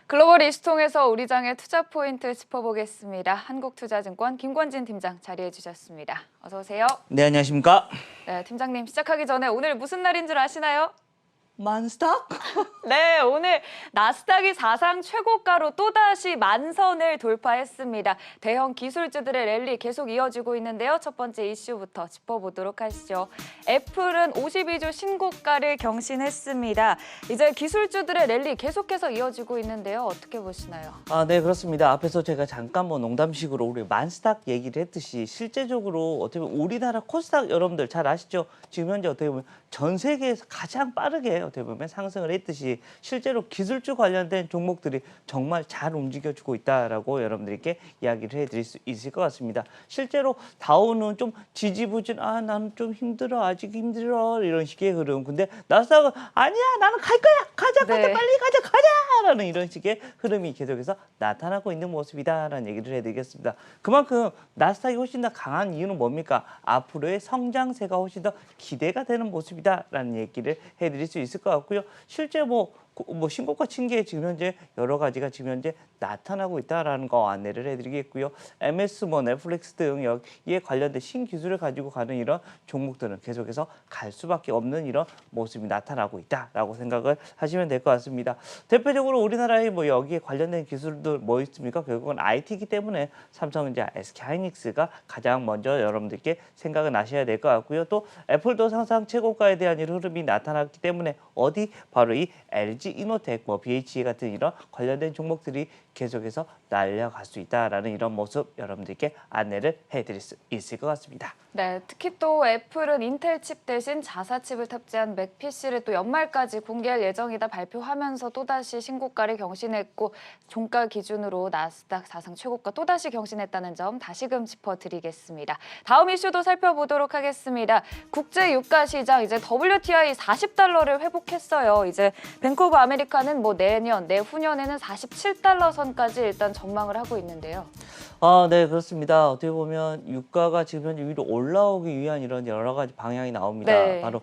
글로벌 이슈 통해서 우리 장의 투자 포인트 짚어보겠습니다. 한국투자증권 김권진 팀장 자리해 주셨습니다. 어서 오세요. 네, 안녕하십니까? 네, 팀장님 시작하기 전에 오늘 무슨 날인 줄 아시나요? 만스탁? 네, 오늘 나스닥이 사상 최고가로 또다시 만선을 돌파했습니다. 대형 기술주들의 랠리 계속 이어지고 있는데요. 첫 번째 이슈부터 짚어보도록 하시죠. 애플은 52주 신고가를 경신했습니다. 이제 기술주들의 랠리 계속해서 이어지고 있는데요. 어떻게 보시나요? 네, 그렇습니다. 앞에서 제가 잠깐 농담식으로 우리 만스탁 얘기를 했듯이 실제적으로 어떻게 보면 우리나라 코스닥 여러분들 잘 아시죠? 지금 현재 어떻게 보면 전 세계에서 가장 빠르게 어떻게 보면 상승을 했듯이 실제로 기술주 관련된 종목들이 정말 잘 움직여주고 있다라고 여러분들께 이야기를 해드릴 수 있을 것 같습니다. 실제로 다우는 좀 지지부진, 나는 좀 힘들어, 아직 힘들어 이런 식의 흐름. 근데 나스닥은 아니야, 나는 갈 거야, 가자, 네. 빨리 가자라는 이런 식의 흐름이 계속해서 나타나고 있는 모습이다라는 얘기를 해드리겠습니다. 그만큼 나스닥이 훨씬 더 강한 이유는 뭡니까? 앞으로의 성장세가 훨씬 더 기대가 되는 모습이다라는 얘기를 해드릴 수 있을 것 같고요. 실제 신고가 친 게 지금 현재 여러 가지가 지금 현재 나타나고 있다라는 거 안내를 해드리겠고요. MS, 넷플릭스 등 여기에 관련된 신기술을 가지고 가는 이런 종목들은 계속해서 갈 수밖에 없는 이런 모습이 나타나고 있다라고 생각을 하시면 될 것 같습니다. 대표적으로 우리나라에 여기에 관련된 기술들 있습니까? 결국은 IT이기 때문에 삼성전자, SK하이닉스가 가장 먼저 여러분들께 생각을 나셔야 될 것 같고요. 또 애플도 상상 최고가에 대한 이런 흐름이 나타났기 때문에 바로 이 LG 이노텍, BHE 같은 이런 관련된 종목들이 계속해서 날려갈 수 있다라는 이런 모습 여러분들께 안내를 해드릴 수 있을 것 같습니다. 네, 특히 또 애플은 인텔 칩 대신 자사 칩을 탑재한 맥 PC를 또 연말까지 공개할 예정이다 발표하면서 또다시 신고가를 경신했고 종가 기준으로 나스닥 사상 최고가 또다시 경신했다는 점 다시금 짚어드리겠습니다. 다음 이슈도 살펴보도록 하겠습니다. 국제 유가 시장 이제 WTI 40달러를 회복했어요. 이제 뱅크 오브 아메리카는 내년, 내후년에는 47달러 선까지 일단 전망을 하고 있는데요. 네, 그렇습니다. 어떻게 보면 유가가 지금 현재 위로 올라오기 위한 이런 여러 가지 방향이 나옵니다. 네. 바로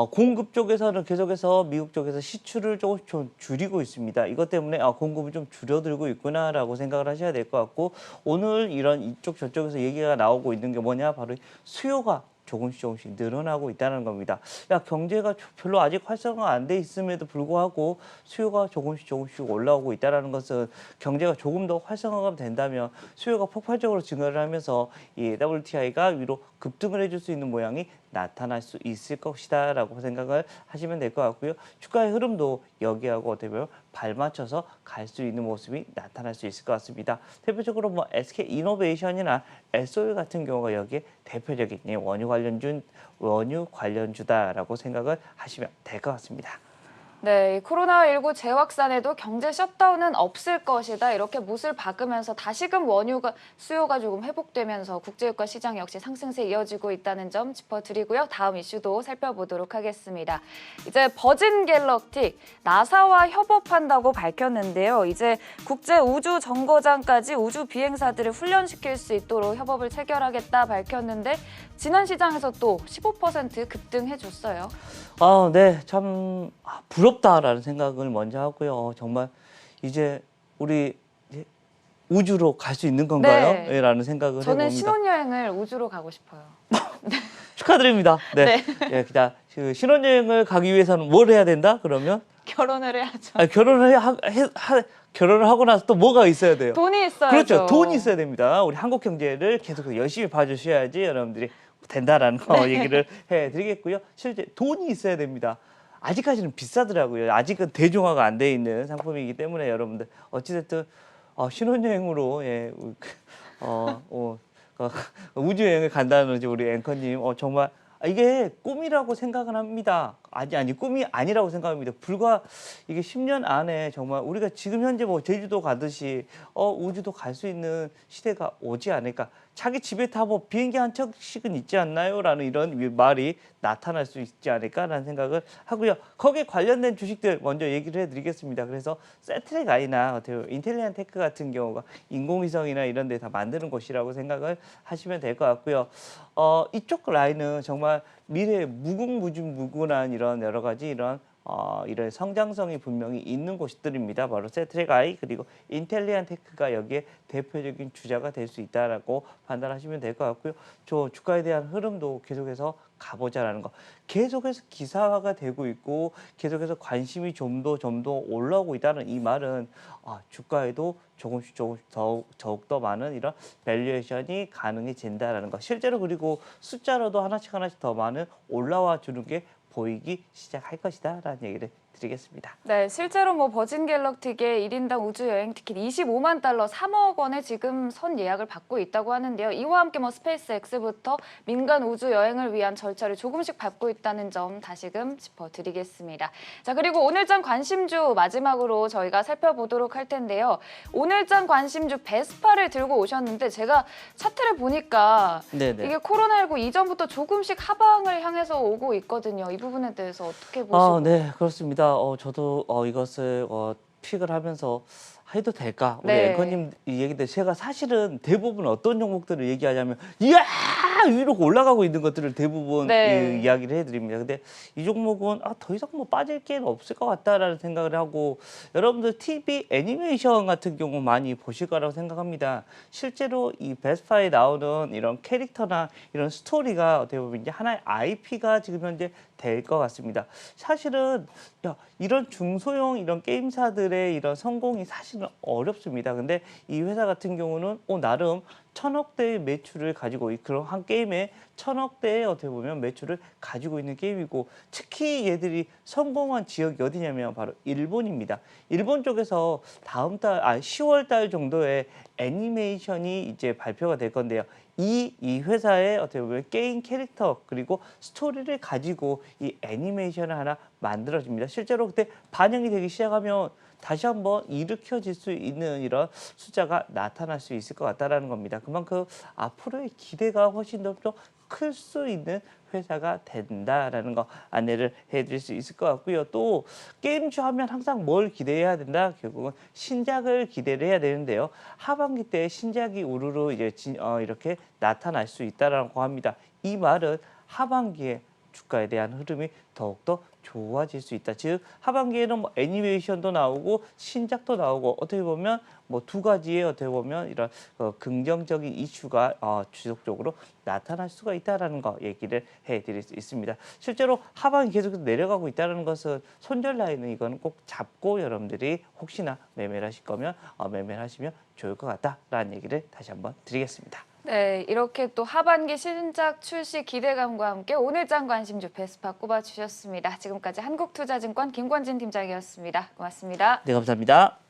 공급 쪽에서는 계속해서 미국 쪽에서 시추를 조금씩 좀 줄이고 있습니다. 이것 때문에 공급이 좀 줄어들고 있구나라고 생각을 하셔야 될 것 같고, 오늘 이런 이쪽 저쪽에서 얘기가 나오고 있는 게 뭐냐, 바로 수요가 조금씩 늘어나고 있다는 겁니다. 경제가 별로 아직 활성화가 안 돼 있음에도 불구하고 수요가 조금씩 올라오고 있다는 것은 경제가 조금 더 활성화가 된다면 수요가 폭발적으로 증가를 하면서 이 WTI가 위로 급등을 해줄 수 있는 모양이 나타날 수 있을 것이다 라고 생각을 하시면 될 것 같고요. 주가의 흐름도 여기하고 어떻게 보면 발맞춰서 갈 수 있는 모습이 나타날 수 있을 것 같습니다. 대표적으로 SK이노베이션이나 SOE 같은 경우가 여기에 대표적인 원유 관련주다라고 생각을 하시면 될 것 같습니다. 네, 코로나19 재확산에도 경제 셧다운은 없을 것이다. 이렇게 못을 박으면서 다시금 원유가 수요가 조금 회복되면서 국제유가 시장 역시 상승세 이어지고 있다는 점 짚어드리고요. 다음 이슈도 살펴보도록 하겠습니다. 이제 버진 갤럭틱, 나사와 협업한다고 밝혔는데요. 이제 국제우주정거장까지 우주 비행사들을 훈련시킬 수 있도록 협업을 체결하겠다 밝혔는데 지난 시장에서 또 15% 급등해줬어요. 네, 참 부럽다라는 생각을 먼저 하고요. 정말 이제 우리 우주로 갈 수 있는 건가요? 네. 라는 생각을 저는 해봅니다. 신혼여행을 우주로 가고 싶어요. 축하드립니다. 네. 네. 그 신혼여행을 가기 위해서는 뭘 해야 된다? 그러면? 결혼을 해야죠. 결혼을 하고 나서 또 뭐가 있어야 돼요? 돈이 있어야죠. 그렇죠. 돈이 있어야 됩니다. 우리 한국 경제를 계속 열심히 봐주셔야지 여러분들이 된다라는 거 얘기를 해드리겠고요. 실제 돈이 있어야 됩니다. 아직까지는 비싸더라고요. 아직은 대중화가 안 돼 있는 상품이기 때문에 여러분들 어찌됐든 신혼여행으로 우주여행을 간다는 우리 앵커님 정말 이게 꿈이라고 생각을 합니다. 아니 꿈이 아니라고 생각합니다. 불과 이게 10년 안에 정말 우리가 지금 현재 제주도 가듯이 우주도 갈 수 있는 시대가 오지 않을까. 자기 집에 다 비행기 한 척씩은 있지 않나요? 라는 이런 말이 나타날 수 있지 않을까라는 생각을 하고요. 거기에 관련된 주식들 먼저 얘기를 해드리겠습니다. 그래서 세트랙 아이나 인텔리안 테크 같은 경우가 인공위성이나 이런 데 다 만드는 곳이라고 생각을 하시면 될 것 같고요. 이쪽 라인은 정말 미래에 무궁무진무군한 이런 여러 가지 이런 이런 성장성이 분명히 있는 곳들입니다. 바로 세트랙 아이 그리고 인텔리안 테크가 여기에 대표적인 주자가 될 수 있다라고 판단하시면 될 것 같고요. 저 주가에 대한 흐름도 계속해서 가보자라는 거. 계속해서 기사화가 되고 있고 계속해서 관심이 좀 더 올라오고 있다는 이 말은 주가에도 조금씩 더욱더 많은 이런 밸류에이션이 가능해진다라는 거. 실제로 그리고 숫자로도 하나씩 더 많은 올라와 주는 게 보이기 시작할 것이다라는 얘기를 드리겠습니다. 네, 실제로 뭐 버진 갤럭틱의 1인당 우주 여행 티켓 25만 달러, 3억 원에 지금 선 예약을 받고 있다고 하는데요. 이와 함께 뭐 스페이스X부터 민간 우주 여행을 위한 절차를 조금씩 밟고 있다는 점 다시금 짚어드리겠습니다. 자, 그리고 오늘장 관심주 마지막으로 저희가 살펴보도록 할 텐데요. 오늘장 관심주 베스파를 들고 오셨는데 제가 차트를 보니까 네네. 이게 코로나19 이전부터 조금씩 하방을 향해서 오고 있거든요. 이 부분에 대해서 어떻게 보시고? 네, 그렇습니다. 저도 이것을 픽을 하면서 해도 될까? 우리 네. 앵커님 이 얘기인데 제가 사실은 대부분 어떤 종목들을 얘기하냐면 이야 위로 올라가고 있는 것들을 대부분 네. 이야기를 해드립니다. 근데 이 종목은 더 이상 뭐 빠질 게는 없을 것 같다라는 생각을 하고 여러분들 TV 애니메이션 같은 경우 많이 보실 거라고 생각합니다. 실제로 이 베스파에 나오는 이런 캐릭터나 이런 스토리가 어떻게 보면 이제 하나의 IP가 지금 현재 될 것 같습니다. 사실은 이런 중소형 이런 게임사들의 이런 성공이 사실은 어렵습니다. 근데 이 회사 같은 경우는 나름 1,000억대의 매출을 가지고 그런 한 게임에 1,000억대의 어떻게 보면 매출을 가지고 있는 게임이고 특히 얘들이 성공한 지역이 어디냐면 바로 일본입니다. 일본 쪽에서 다음 달 10월 달 정도에 애니메이션이 이제 발표가 될 건데요. 이 회사의 어떻게 보면 게임 캐릭터 그리고 스토리를 가지고 이 애니메이션을 하나 만들어집니다. 실제로 그때 반영이 되기 시작하면 다시 한번 일으켜질 수 있는 이런 숫자가 나타날 수 있을 것 같다라는 겁니다. 그만큼 앞으로의 기대가 훨씬 더 클 수 있는 회사가 된다라는 거 안내를 해드릴 수 있을 것 같고요. 또 게임주 하면 항상 뭘 기대해야 된다? 결국은 신작을 기대를 해야 되는데요. 하반기 때 신작이 우르르 이제 이렇게 나타날 수 있다라고 합니다. 이 말은 하반기에 주가에 대한 흐름이 더욱더 좋아질 수 있다. 즉 하반기에는 뭐 애니메이션도 나오고 신작도 나오고 어떻게 보면 뭐 두 가지의 어떻게 보면 이런 긍정적인 이슈가 지속적으로 나타날 수가 있다라는 거 얘기를 해드릴 수 있습니다. 실제로 하반기 계속해서 내려가고 있다는 것은 손절 라인은 이거는 꼭 잡고 여러분들이 혹시나 매매를 하실 거면 매매를 하시면 좋을 것 같다라는 얘기를 다시 한번 드리겠습니다. 네, 이렇게 또 하반기 신작 출시 기대감과 함께 오늘장 관심주 베스파 꼽아주셨습니다. 지금까지 한국투자증권 김권진 팀장이었습니다. 고맙습니다. 네, 감사합니다.